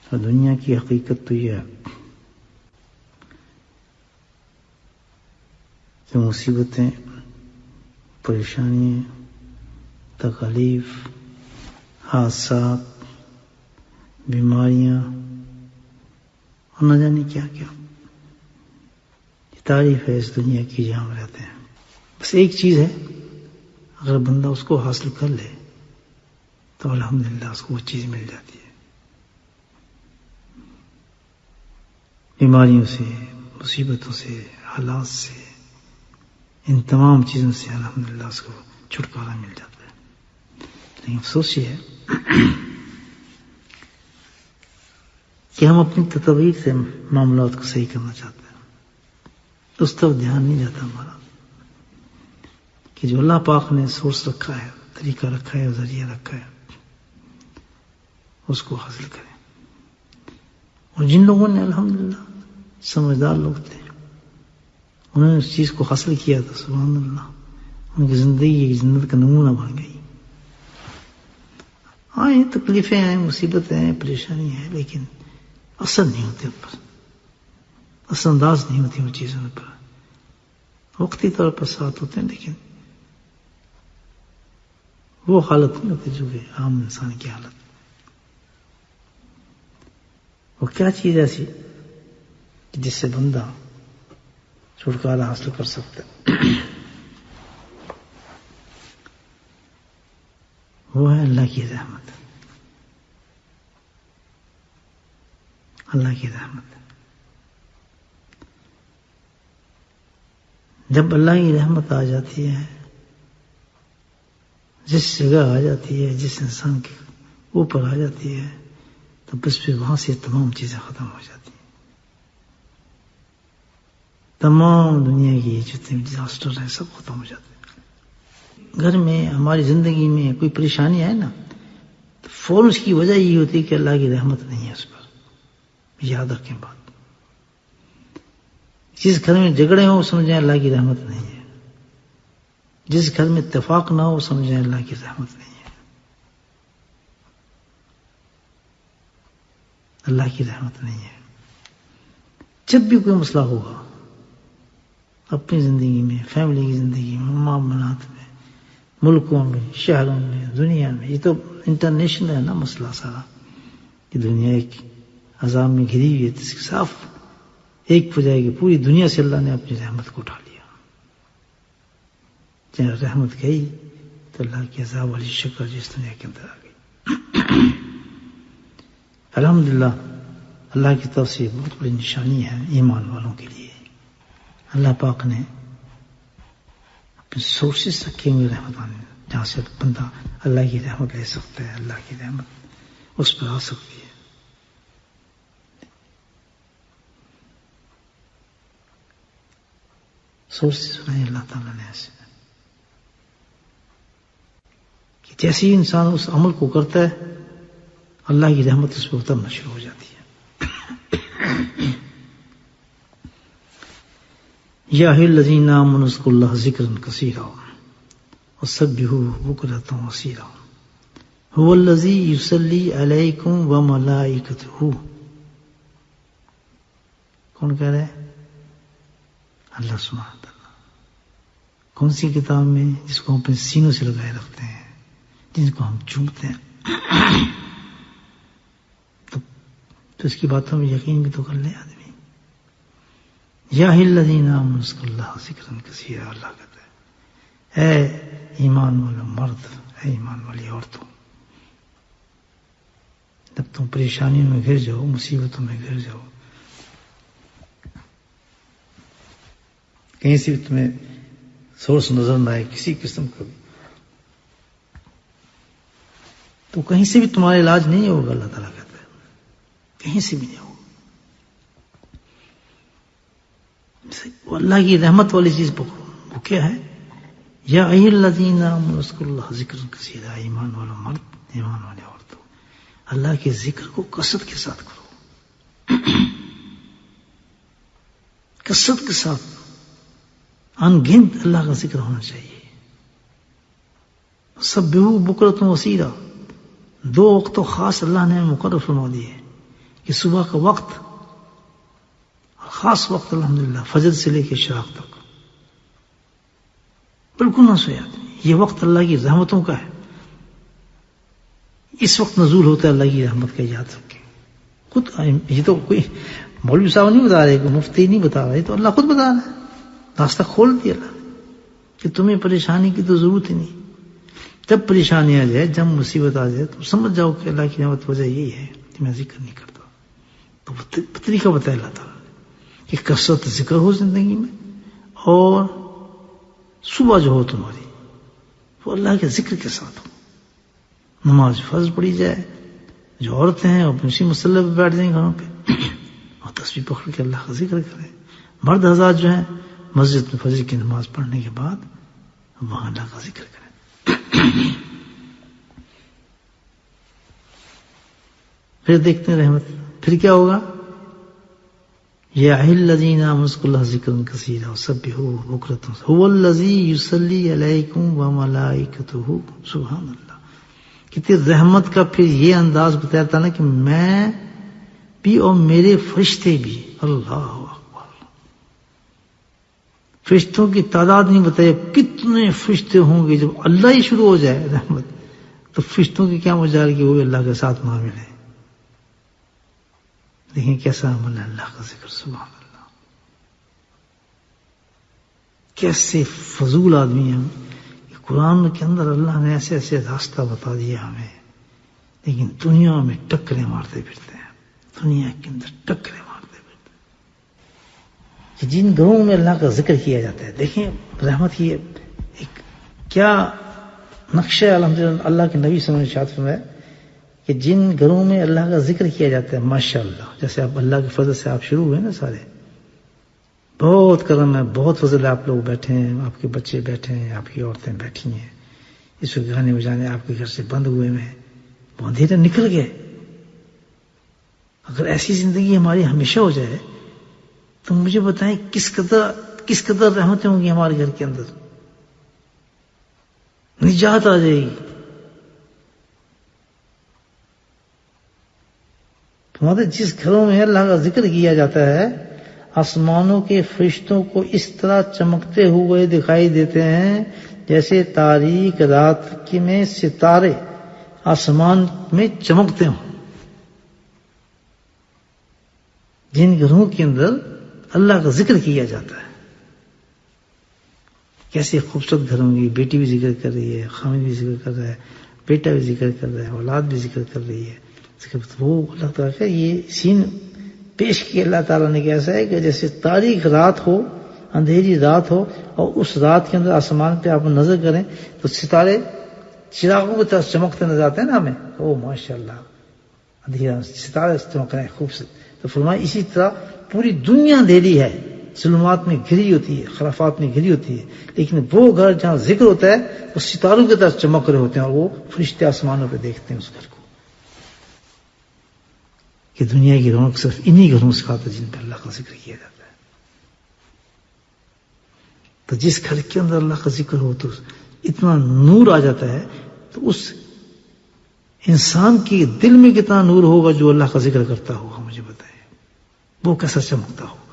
اور دنیا کی حقیقت تو یہ ہے کہ مصیبتیں، پریشانیاں، تکالیف، حادثات، بیماریاں اور نہ جانے کیا کیا، یہ تعریف ہے اس دنیا کی جہاں ہم رہتے ہیں۔ بس ایک چیز ہے، اگر بندہ اس کو حاصل کر لے تو الحمدللہ اس کو وہ چیز مل جاتی ہے۔ بیماریوں سے، مصیبتوں سے، حالات سے، ان تمام چیزوں سے الحمدللہ اس کو چھٹکارا مل جاتا ہے۔ لیکن افسوس یہ ہے کہ ہم اپنی تدبیر سے معاملات کو صحیح کرنا چاہتے ہیں، اس طرف دھیان نہیں جاتا ہمارا کہ جو اللہ پاک نے سورس رکھا ہے، طریقہ رکھا ہے، ذریعہ رکھا ہے، اس کو حاصل کریں۔ اور جن لوگوں نے الحمدللہ سمجھدار لوگ تھے، انہوں نے اس چیز کو حاصل کیا تھا، سبحان اللہ، ان کی زندگی ایک جنت کا نمونہ بن گئی۔ ہاں یہ تکلیفیں ہیں، مصیبتیں ہیں، پریشانی ہیں، لیکن اثر نہیں ہوتے ان پر، اثر انداز نہیں ہوتی ان چیزوں پر، وقتی طور پر ساتھ ہوتے ہیں، لیکن وہ حالت نہیں ہوتی جو کہ عام انسان کی حالت۔ وہ کیا چیز ایسی جس سے بندہ چھٹکارا حاصل کر سکتا ہے؟ وہ ہے اللہ کی رحمت، اللہ کی رحمت۔ جب اللہ کی رحمت آ جاتی ہے، جس جگہ آ جاتی ہے، جس انسان کے اوپر آ جاتی ہے، تو بس پھر وہاں سے تمام چیزیں ختم ہو جاتی ہیں۔ تمام دنیا کی جتنے ڈیزاسٹر ہیں سب ختم ہو جاتے ہیں۔ گھر میں، ہماری زندگی میں کوئی پریشانی آئے نا تو فوراً اس کی وجہ یہ ہوتی ہے کہ اللہ کی رحمت نہیں ہے اس پر۔ یاد رکھیں بات، جس گھر میں جھگڑے ہوں سمجھیں اللہ کی رحمت نہیں ہے، جس گھر میں اتفاق نہ ہو سمجھیں اللہ کی رحمت نہیں ہے۔ اللہ کی رحمت نہیں ہے۔ جب بھی کوئی مسئلہ ہوگا اپنی زندگی میں، فیملی کی زندگی میں، معاملات میں، ملکوں میں، شہروں میں، دنیا میں، یہ تو انٹرنیشنل ہے نا مسئلہ سارا، کہ دنیا ایک عذاب میں گھری ہوئی ہے، اس کے صاف ایک وجہ ہے کہ پوری دنیا سے اللہ نے اپنی رحمت کو اٹھا لیا۔ جب رحمت گئی تو اللہ کی عذاب والی شکل جس دنیا کے اندر آ گئی۔ الحمدللہ اللہ کی طرف سے بہت بڑی نشانی ہے ایمان والوں کے لیے۔ اللہ پاک نے اپنے سورسز رکھے ہوئے رحمتانے، جہاں سے بندہ اللہ کی رحمت لے سکتا ہے، اللہ کی رحمت اس پر آ سکتی ہے۔ سورسز بنائے اللہ تعالیٰ نے ایسے کہ جیسے ہی انسان اس عمل کو کرتا ہے اللہ کی رحمت اس پہ اترنا شروع ہو جاتی ہے۔ یا ایھا الذین آمنوا اذکروا اللہ ذکرا کثیرا وسبحوہ بکرۃ واصیلا ھو الذی یصلی علیکم وملائکتہ۔ کون کہہ رہے ہیں؟ اللہ سبحانہ تعالیٰ۔ کون سی کتاب میں؟ جس کو ہم اپنے سینوں سے لگائے رکھتے ہیں، جن کو ہم چومتے ہیں، تو اس کی باتوں میں یقین بھی تو کر لے آدمی۔ یا ایھا الذین آمنوا اذکروا اللہ ذکرا کثیرا، اللہ کہتا ہے اے ایمان والو مرد، اے ایمان والی عورتوں، جب تم پریشانیوں میں گر جاؤ، مصیبتوں میں گر جاؤ، کہیں سے بھی تمہیں سورس نظر نہ آئے کسی قسم کا بھی، تو کہیں سے بھی تمہارا علاج نہیں ہوگا، اللہ تعالیٰ کہتا ہے کہیں سے بھی نہیں ہوگا۔ وہ اللہ کی رحمت والی چیز پکڑو، وہ کیا ہے؟ یا ایھا الذین آمنوا اذکروا اللہ ذکرا کثیرا، ایمان والو مرد، ایمان والے عورتوں، اللہ کے ذکر کو کثرت کے ساتھ کرو، کثرت کے ساتھ، ان گنت اللہ کا ذکر ہونا چاہیے۔ سبحوہ بکرۃ واصیلا، دو وقت تو خاص اللہ نے مقرر فرما دیے کہ صبح کا وقت، خاص وقت الحمدللہ فجر سے لے کے شراق تک بالکل نہ سویا آدمی، یہ وقت اللہ کی رحمتوں کا ہے. اس وقت نزول ہوتا ہے اللہ کی رحمت کا، یاد رکھیں. خود یہ تو کوئی مولوی صاحب نہیں بتا رہے، کوئی مفتی نہیں بتا رہا، یہ تو اللہ خود بتا رہا ہے. راستہ کھول دیا اللہ کہ تمہیں پریشانی کی تو ضرورت ہی نہیں. جب پریشانی آ جائے، جب مصیبت آ جائے، تو سمجھ جاؤ کہ اللہ کی نعمت وجہ یہی ہے کہ میں ذکر نہیں کرتا. تو طریقہ بتایا اللہ تعالیٰ نے کہ کثرت ذکر ہو زندگی میں، اور صبح جو ہو تمہاری وہ اللہ کے ذکر کے ساتھ ہو. نماز فرض پڑھی جائے، جو عورتیں ہیں اپنے اسی مسئلے پہ بیٹھ جائیں گھروں پہ اور تسبیح پکڑ کے اللہ کا ذکر کریں. مرد حضرات جو ہیں مسجد میں فجر کی نماز پڑھنے کے بعد وہاں اللہ کا ذکر کریں. پھر دیکھتے ہیں رحمت، پھر کیا ہوگا؟ یا الذین آمنوا اذکروا اللہ ذکرا کثیرا وسبحوہ بکرۃ ھو الذی یصلی علیکم وملائکتہ سبحان اللہ. کتنی رحمت کا پھر یہ انداز بتایا تھا نا کہ میں بھی اور میرے فرشتے بھی. اللہ اکبر. فرشتوں کی تعداد نہیں بتائی، کتنے فرشتے ہوں گے. جب اللہ ہی شروع ہو جائے رحمت تو فرشتوں کی کیا مجال کہ وہ اللہ کے ساتھ نہ ملے. دیکھیں کیسا عمل ہے اللہ کا ذکر. سبحان اللہ. کیسے فضول آدمی ہیں. قرآن کے اندر اللہ نے ایسے ایسے راستہ بتا دیا ہمیں، لیکن دنیا میں ٹکریں مارتے پھرتے ہیں. دنیا کے اندر ٹکریں مارتے پھرتے ہیں. کہ جن گھروں میں اللہ کا ذکر کیا جاتا ہے، دیکھیں رحمت کی ایک کیا نقشہ الحمدللہ اللہ کے نبی صلی اللہ علیہ وسلم نے فرمایا کہ جن گھروں میں اللہ کا ذکر کیا جاتا ہے ماشاءاللہ، جیسے آپ اللہ کے فضل سے آپ شروع ہوئے نا، سارے بہت کرم ہے، بہت فضل ہے. آپ لوگ بیٹھے ہیں، آپ کے بچے بیٹھے ہیں، آپ کی عورتیں بیٹھی ہیں، اس وقت گانے بجانے آپ کے گھر سے بند ہوئے ہیں، وہ اندھیرے نکل گئے. اگر ایسی زندگی ہماری ہمیشہ ہو جائے تو مجھے بتائیں کس قدر رحمتیں ہوں گی ہمارے گھر کے اندر. نجات آ جائے گی. تمہارے جس گھروں میں اللہ کا ذکر کیا جاتا ہے، آسمانوں کے فرشتوں کو اس طرح چمکتے ہوئے دکھائی دیتے ہیں جیسے تاریک رات میں ستارے آسمان میں چمکتے ہوں. جن گھروں کے اندر اللہ کا ذکر کیا جاتا ہے، کیسے خوبصورت گھر ہوں گی. بیٹی بھی ذکر کر رہی ہے، خامد بھی ذکر کر رہا ہے، بیٹا بھی ذکر کر رہا ہے، اولاد بھی ذکر کر رہی ہے. وہ اللہ تعالیٰ کا یہ سین پیش کیا اللہ تعالیٰ نے. کیسا ہے کہ جیسے تاریک رات ہو، اندھیری رات ہو، اور اس رات کے اندر آسمان پہ آپ نظر کریں تو ستارے چراغوں کی طرف چمکتے نظر آتے ہیں نا ہمیں. او ماشاء اللہ، اندھیرا ستارے چمک رہے ہیں، خوبصورت. تو فرمایا اسی طرح پوری دنیا اندھیری ہے، ظلمات میں گھری ہوتی ہے، خرافات میں گھری ہوتی ہے، لیکن وہ گھر جہاں ذکر ہوتا ہے وہ ستاروں کی طرف چمک رہے ہوتے ہیں، اور وہ فرشتے آسمانوں پہ دیکھتے ہیں اس گھر کو. کہ دنیا کی رونق صرف انہی گھروں سے آتا ہے جن پہ اللہ کا ذکر کیا جاتا ہے. تو جس گھر کے اندر اللہ کا ذکر ہو تو اتنا نور آ جاتا ہے، تو اس انسان کے دل میں کتنا نور ہوگا جو اللہ کا ذکر کرتا ہوگا. مجھے بتائیں وہ کیسا چمکتا ہوگا.